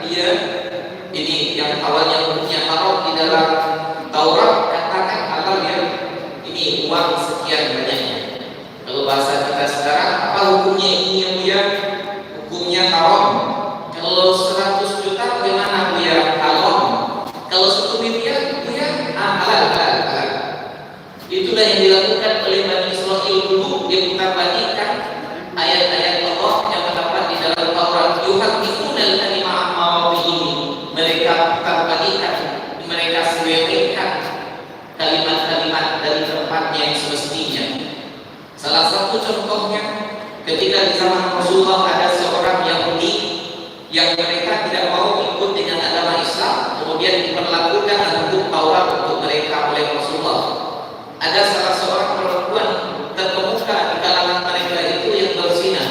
dia ini yang awalnya hukumnya haram di dalam Taurat, katakan halal ya, ini uang sekian banyaknya. Kalau bahasa kita sekarang, apa hukumnya ini ya Bu ya? Hukumnya haram. Kalau 100 juta bagaimana Bu ya? Haram. Kalau 1 miliar Bu ya? Halal. Itulah yang dilakukan oleh Bani Israil dulu. Dia putar-balikan ayat-ayat Allah yang terdapat di dalam Taurat. Yuhaqqiqunal kalima amma ini. Mereka putar-balikan, mereka selewengkan kalimat-kalimat dari tempatnya yang semestinya. Salah satu contohnya ketika di zaman Rasulullah ada seorang Yahudi yang mereka tidak mau ikut dengan agama Islam, kemudian diperlakukan hukum Taurat untuk mereka oleh Rasulullah. Ada salah seorang perempuan terkemuka di kalangan mereka itu yang berzina.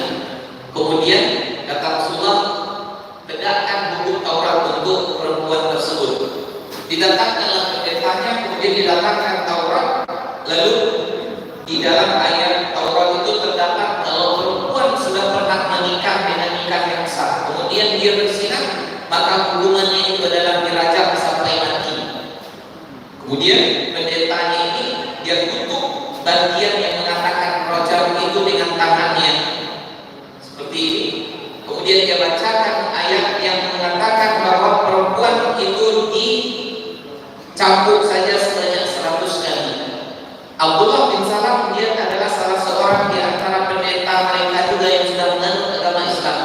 Kemudian kata Rasulullah, tegakkan hukum Taurat untuk perempuan tersebut. Didatangkanlah pendetanya, kemudian didatangkan Taurat. Lalu di dalam ayat Taurat itu terdapat kalau perempuan sudah pernah menikah dengan nikah yang sah, kemudian dia berzina, maka hukumannya itu adalah dirajam sampai mati. Kemudian pendetanya ini dia tutup bagian yang mengatakan rajam itu dengan tangannya seperti ini. Kemudian dia bacakan ayat yang mengatakan bahwa perempuan itu dicambuk saja sebanyak 100 kali. Abdullah bin Salam dia adalah salah seorang di antara pendeta mereka juga yang sudah menganut agama Islam,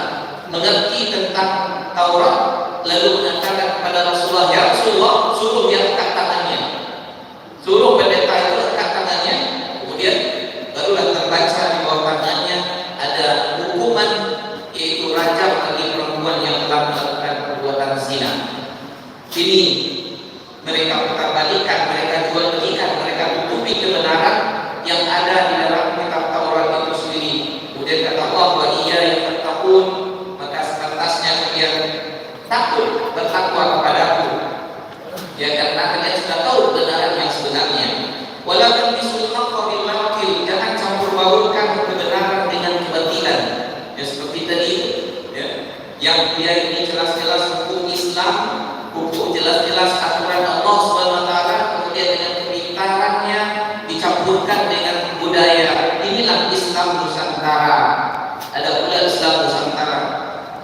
mengerti tentang Taurat, lalu mengatakan kepada Rasulullah, ya Rasulullah, suruh dia angkat tangannya, suruh pendeta itu angkat tangannya. Kemudian barulah terbaca di bawah tangannya ada hukuman, yaitu rajam bagi perempuan yang telah melakukan perbuatan zina. Ini mereka putar-balikan, mereka jual belikan, mereka tutupi kebenaran yang ada di dalam kitab Taurat itu sendiri. Kemudian kata Allah, wa iya yang bertakun, maka sepantasnya kalian takut bertakwa kepadaku. Ya, karena kalian sudah tahu kebenaran yang sebenarnya. Wala talbisul haqqa bil batil, jangan campur baurkan kebenaran dengan kebatilan. Ya seperti tadi, ya, yang dia ini jelas-jelas hukum Islam, hukum jelas-jelas aturan Allah Subhanahu wa taala, kemudian dengan kepintarannya dicampurkan dengan budaya. Inilah Islam Nusantara. Ada pula Islam Nusantara.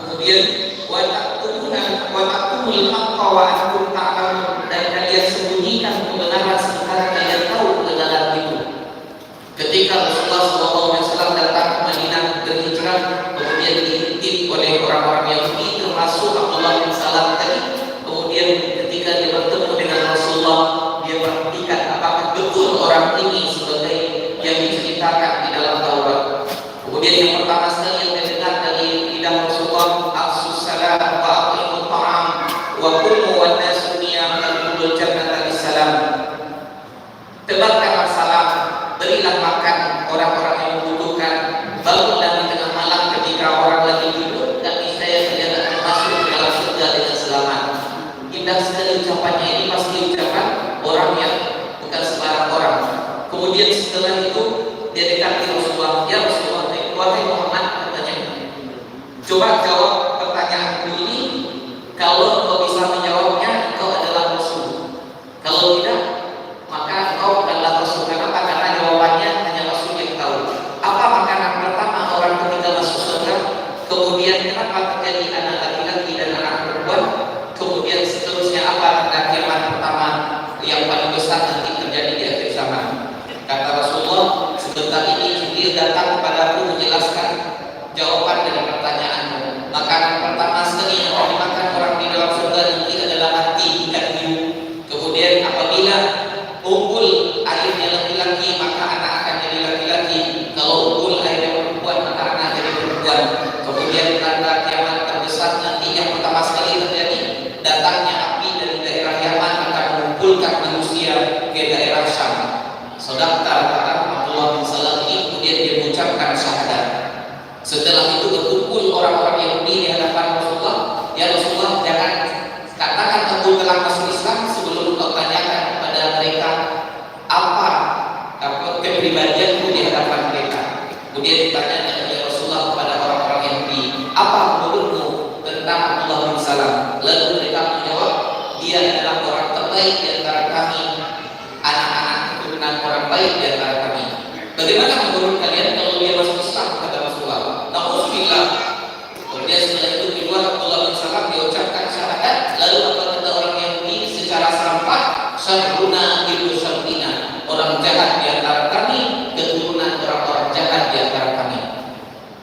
Kemudian wa taqtumul haqqa wa antum ta'lamun, dan kalian sembunyikan kebenaran sementara kalian tahu kebenaran itu. Ketika Rasulullah SAW datang ke Madinah berhijrah, kemudian diintip oleh orang-orang Yahudi termasuk Abdullah bin Salam tadi. Kemudian ketika dia bertemu dengan Rasulullah, dia perhatikan apakah betul orang ini sebagai yang diceritakan di dalam Taurat. Kemudian yang pertama sekali yang dia dengar dari lidah Rasulullah, afsus salam wa aqimut ta'am wa qumu wan nasu niyam al-qudul jannata bisalam. Tebarkanlah salam, berilah makan orang-orang yang membutuhkan, bangunlah di tengah malam ketika orang lagi tidur, dan niscaya kalian akan masuk ke dalam surga dengan selamat. Indah sekali ucapannya ini, pasti ucapan orang yang bukan sembarang orang. Kemudian setelah itu dia dekati Rasulullah, ya Rasulullah, wahai Muhammad, katanya, coba jawab pertanyaanku ini. Kalau kau bisa menjawabnya, engkau adalah Rasul. Kalau tidak, maka engkau adalah Rasul. Kenapa? Karena jawabannya hanya Rasul yang tahu. Apa makanan pertama orang ketika masuk surga? Kemudian kenapa terjadi anak laki-laki dan anak perempuan? Kemudian seterusnya apa tanda kiamat pertama yang paling besar nanti terjadi di akhir zaman? Kata Rasulullah, sebentar ini Jibril datang kepadaku menjelaskan jawaban dari pertanyaanmu. Makanan pertama sekali yang akan dimakan orang di dalam surga nanti adalah hati ikan hiu. Kemudian apabila unggul airnya laki-laki, maka anak akan jadi laki-laki. Kalau unggul airnya perempuan, maka anak jadi perempuan. Kemudian tanda kiamat terbesar nanti yang pertama sekali terjadi, datangnya api dari daerah Yaman akan mengumpulkan manusia ke daerah Syam. Saudara Abdullah bin Salam ini kemudian dia mengucapkan syahadat. Setelah itu berkumpul orang-orang Yahudi di hadapan Rasulullah. Ya Rasulullah, jangan katakan engkau telah masuk Islam sebelum kau tanyakan kepada mereka apa kepribadianmu di hadapan mereka. Kemudian ditanya oleh Rasulullah kepada orang-orang Yahudi, apa menurutmu tentang Abdullah bin salam. Lalu mereka menjawab, dia adalah orang terbaik di antara kami, anak-anak keturunan orang baik di antara kami. Bagaimana menurut kalian kalau dia masuk Islam? Kata Rasulullah. Nauzubillah. Kemudian setelah itu keluar Abdullah bin Salam, dia ucapkan syahadat. Lalu apa kata orang Yahudi secara serempak? Syarruna ibnu syarrina, orang jahat di antara kami, keturunan orang-orang jahat di antara kami.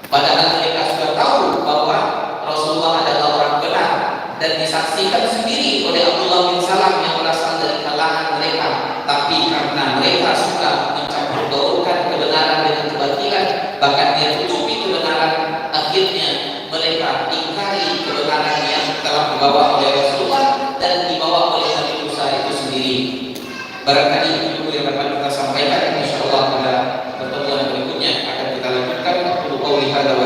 Padahal mereka sudah tahu bahwa Rasulullah adalah orang benar dan disaksikan sendiri oleh Abdullah bin Salam yang berasal dari kalangan mereka. Tapi karena mereka suka mencampur baurkan kebenaran dengan kebatilan, bahkan dia tutupi kebenaran, akhirnya mereka ingkari kebenaran yang telah dibawa oleh Rasulullah dan dibawa oleh Nabi Musa itu sendiri. Barangkali itu yang dapat kita sampaikan. Insyaallah pada pertemuan berikutnya akan kita lanjutkan. Aku qauli hadza wa